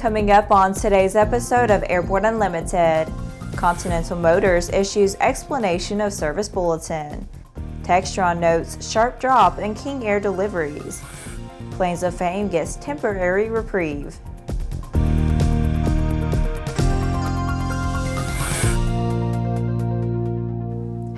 Coming up on today's episode of Airborne Unlimited, Continental Motors issues explanation of service bulletin. Textron notes sharp drop in King Air deliveries. Planes of Fame gets temporary reprieve.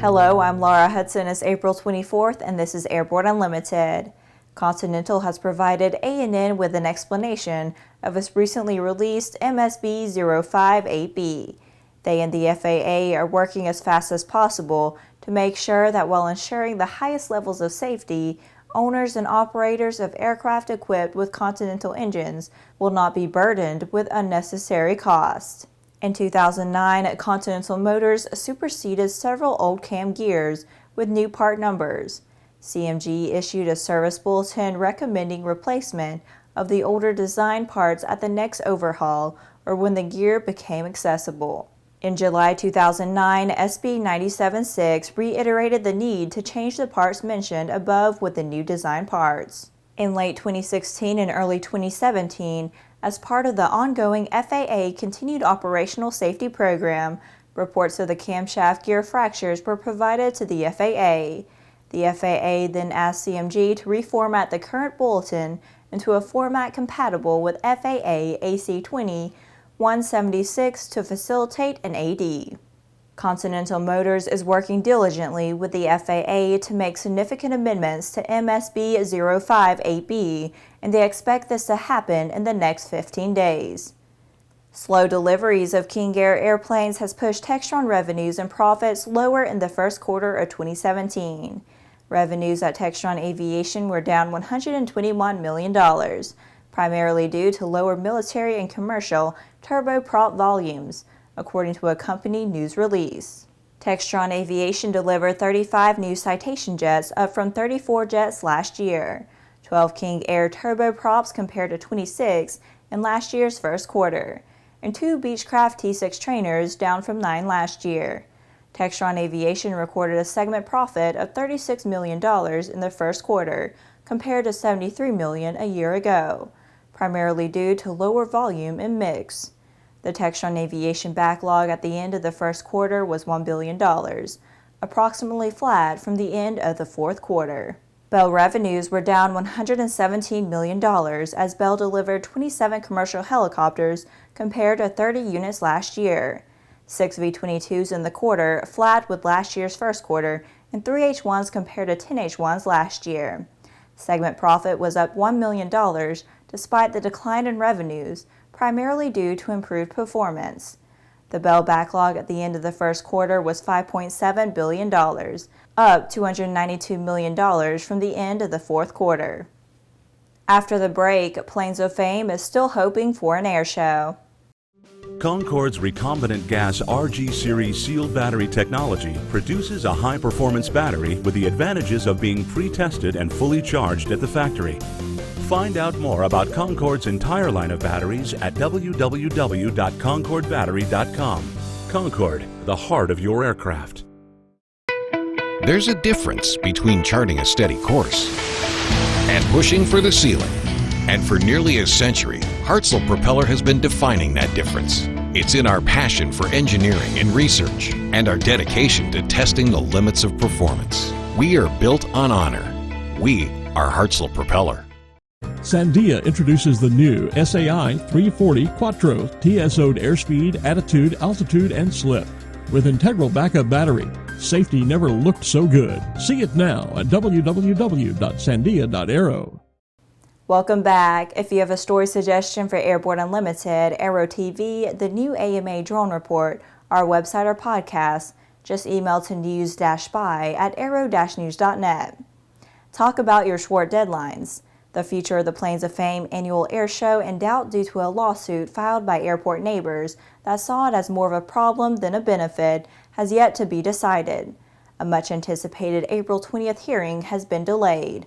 Hello, I'm Laura Hudson. It's April 24th and this is Airborne Unlimited. Continental has provided A&N with an explanation of its recently released MS-05-8B. They and the FAA are working as fast as possible to make sure that while ensuring the highest levels of safety, owners and operators of aircraft equipped with Continental engines will not be burdened with unnecessary costs. In 2009, Continental Motors superseded several old cam gears with new part numbers. CMG issued a service bulletin recommending replacement of the older design parts at the next overhaul or when the gear became accessible. In July 2009, SB 97.6 reiterated the need to change the parts mentioned above with the new design parts. In late 2016 and early 2017, as part of the ongoing FAA Continued Operational Safety Program, reports of the camshaft gear fractures were provided to the FAA. The FAA then asked CMG to reformat the current bulletin into a format compatible with FAA AC-20 176 to facilitate an AD. Continental Motors is working diligently with the FAA to make significant amendments to MS-05-8B, and they expect this to happen in the next 15 days. Slow deliveries of King Air airplanes has pushed Textron revenues and profits lower in the first quarter of 2017. Revenues at Textron Aviation were down $121 million, primarily due to lower military and commercial turboprop volumes, according to a company news release. Textron Aviation delivered 35 new Citation jets, up from 34 jets last year, 12 King Air turboprops compared to 26 in last year's first quarter, and 2 Beechcraft T-6 trainers, down from 9 last year. Textron Aviation recorded a segment profit of $36 million in the first quarter, compared to $73 million a year ago, primarily due to lower volume and mix. The Textron Aviation backlog at the end of the first quarter was $1 billion, approximately flat from the end of the fourth quarter. Bell revenues were down $117 million as Bell delivered 27 commercial helicopters compared to 30 units last year. 6 V-22s in the quarter, flat with last year's first quarter, and 3 H-1s compared to 10 H-1s last year. Segment profit was up $1 million despite the decline in revenues, primarily due to improved performance. The Bell backlog at the end of the first quarter was $5.7 billion, up $292 million from the end of the fourth quarter. After the break, Planes of Fame is still hoping for an air show. Concorde's recombinant gas RG series sealed battery technology produces a high-performance battery with the advantages of being pre-tested and fully charged at the factory. Find out more about Concorde's entire line of batteries at www.concordebattery.com. Concorde, the heart of your aircraft. There's a difference between charting a steady course and pushing for the ceiling. And for nearly a century, Hartzell Propeller has been defining that difference. It's in our passion for engineering and research and our dedication to testing the limits of performance. We are built on honor. We are Hartzell Propeller. Sandia introduces the new SAI 340 Quattro TSO'd airspeed, attitude, altitude, and slip. With integral backup battery, safety never looked so good. See it now at www.sandia.aero. Welcome back. If you have a story suggestion for Airborne Unlimited, Aero-TV, the new AMA drone report, our website or podcast, just email to news-by@aero-news.net. Talk about your short deadlines. The future of the Planes of Fame annual air show in doubt due to a lawsuit filed by airport neighbors that saw it as more of a problem than a benefit has yet to be decided. A much-anticipated April 20th hearing has been delayed.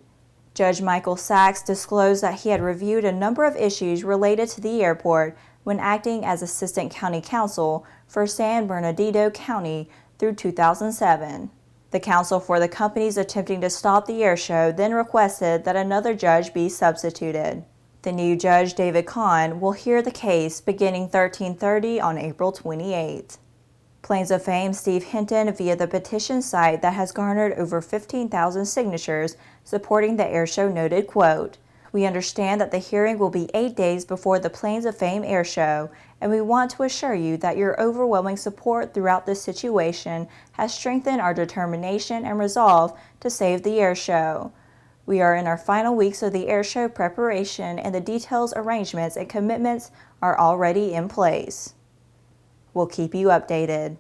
Judge Michael Sachs disclosed that he had reviewed a number of issues related to the airport when acting as Assistant County Counsel for San Bernardino County through 2007. The counsel for the companies attempting to stop the air show then requested that another judge be substituted. The new judge, David Kahn, will hear the case beginning 13:30 on April 28. Planes of Fame Steve Hinton via the petition site that has garnered over 15,000 signatures supporting the airshow noted, quote, "We understand that the hearing will be 8 days before the Planes of Fame airshow, and we want to assure you that your overwhelming support throughout this situation has strengthened our determination and resolve to save the airshow. We are in our final weeks of the airshow preparation, and the details, arrangements, and commitments are already in place. We'll keep you updated."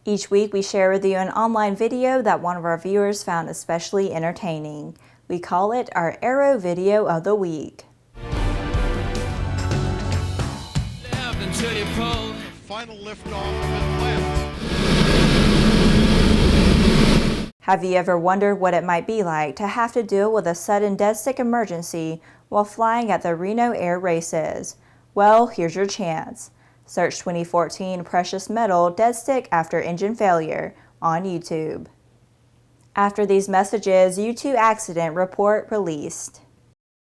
Each week we share with you an online video that one of our viewers found especially entertaining. We call it our Aero Video of the Week. Final liftoff of Atlanta. Have you ever wondered what it might be like to have to deal with a sudden dead stick emergency while flying at the Reno Air Races? Well, here's your chance. Search 2014 Precious Metal Dead Stick After Engine Failure on YouTube. After these messages, U2 accident report released.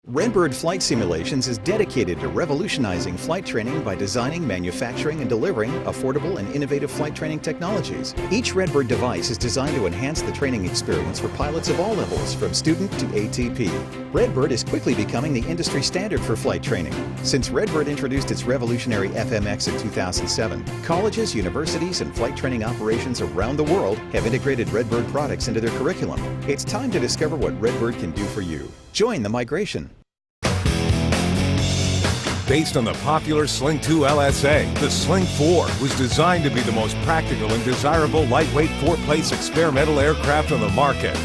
Redbird Flight Simulations is dedicated to revolutionizing flight training by designing, manufacturing, and delivering affordable and innovative flight training technologies. Each Redbird device is designed to enhance the training experience for pilots of all levels, from student to ATP. Redbird is quickly becoming the industry standard for flight training. Since Redbird introduced its revolutionary FMX in 2007, colleges, universities, and flight training operations around the world have integrated Redbird products into their curriculum. It's time to discover what Redbird can do for you. Join the migration. Based on the popular Sling 2 LSA, the Sling 4 was designed to be the most practical and desirable lightweight four-place experimental aircraft on the market.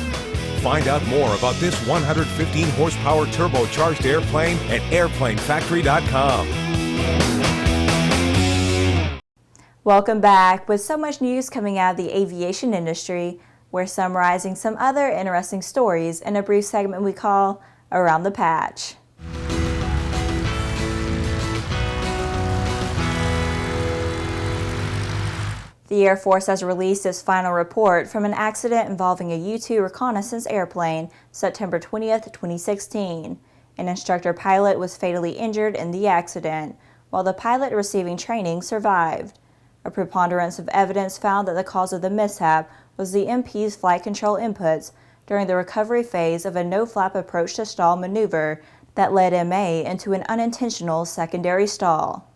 Find out more about this 115 horsepower turbocharged airplane at airplanefactory.com. Welcome back. With so much news coming out of the aviation industry, we're summarizing some other interesting stories in a brief segment we call Around the Patch. The Air Force has released its final report from an accident involving a U-2 reconnaissance airplane September 20th, 2016. An instructor pilot was fatally injured in the accident, while the pilot receiving training survived. A preponderance of evidence found that the cause of the mishap was the MP's flight control inputs during the recovery phase of a no-flap approach to stall maneuver that led MA into an unintentional secondary stall.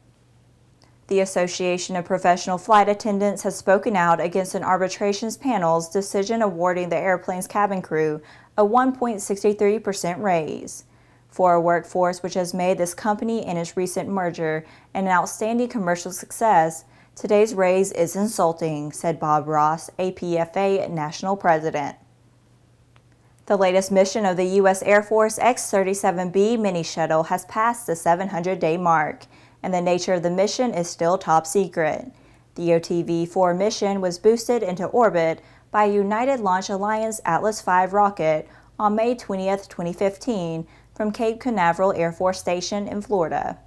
The Association of Professional Flight Attendants has spoken out against an arbitrations panel's decision awarding the airplane's cabin crew a 1.63% raise. For a workforce which has made this company and its recent merger an outstanding commercial success, today's raise is insulting, said Bob Ross, APFA National President. The latest mission of the U.S. Air Force X-37B mini shuttle has passed the 700-day mark, and the nature of the mission is still top secret. The OTV-4 mission was boosted into orbit by a United Launch Alliance Atlas V rocket on May 20, 2015, from Cape Canaveral Air Force Station in Florida.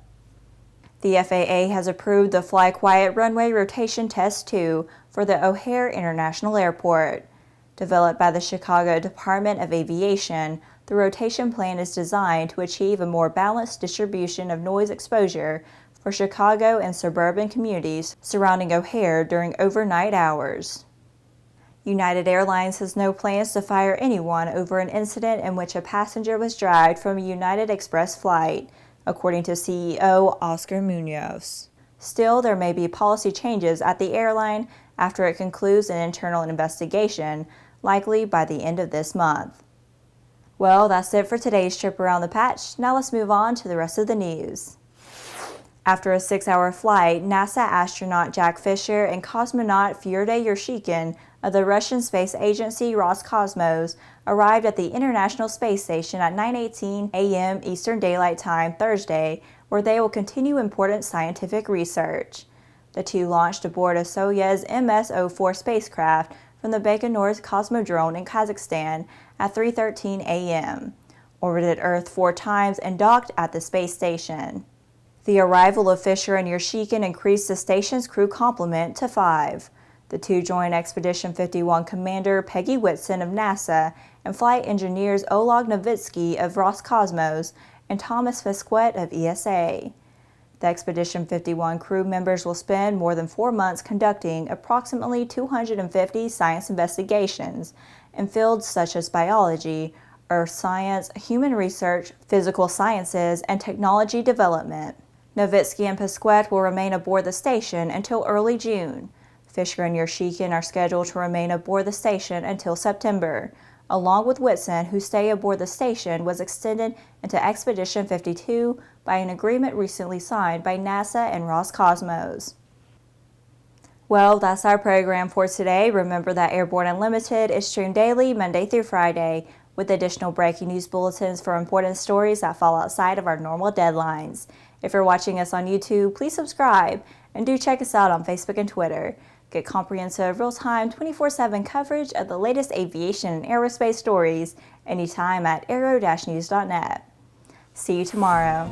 The FAA has approved the Fly Quiet Runway Rotation Test 2 for the O'Hare International Airport. Developed by the Chicago Department of Aviation, the rotation plan is designed to achieve a more balanced distribution of noise exposure for Chicago and suburban communities surrounding O'Hare during overnight hours. United Airlines has no plans to fire anyone over an incident in which a passenger was dragged from a United Express flight, according to CEO Oscar Munoz. Still, there may be policy changes at the airline after it concludes an internal investigation, likely by the end of this month. Well, that's it for today's trip around the patch. Now let's move on to the rest of the news. After a 6-hour flight, NASA astronaut Jack Fischer and cosmonaut Fyodor Yurchikhin of the Russian space agency Roscosmos arrived at the International Space Station at 9:18 a.m. Eastern Daylight Time Thursday, where they will continue important scientific research. The two launched aboard a Soyuz MS-04 spacecraft from the Baikonur Cosmodrome in Kazakhstan at 3:13 a.m., orbited Earth 4 times, and docked at the space station. The arrival of Fischer and Yurchikhin increased the station's crew complement to 5. The two joined Expedition 51 Commander Peggy Whitson of NASA and flight engineers Oleg Novitsky of Roscosmos and Thomas Fisquet of ESA. The Expedition 51 crew members will spend more than 4 months conducting approximately 250 science investigations in fields such as biology, earth science, human research, physical sciences, and technology development. Novitsky and Pesquet will remain aboard the station until early June. Fischer and Yurchikhin are scheduled to remain aboard the station until September, along with Whitson, whose stay aboard the station was extended into Expedition 52 by an agreement recently signed by NASA and Roscosmos. Well, that's our program for today. Remember that Airborne Unlimited is streamed daily, Monday through Friday, with additional breaking news bulletins for important stories that fall outside of our normal deadlines. If you're watching us on YouTube, please subscribe, and do check us out on Facebook and Twitter. Get comprehensive, real-time, 24/7 coverage of the latest aviation and aerospace stories anytime at aero-news.net. See you tomorrow.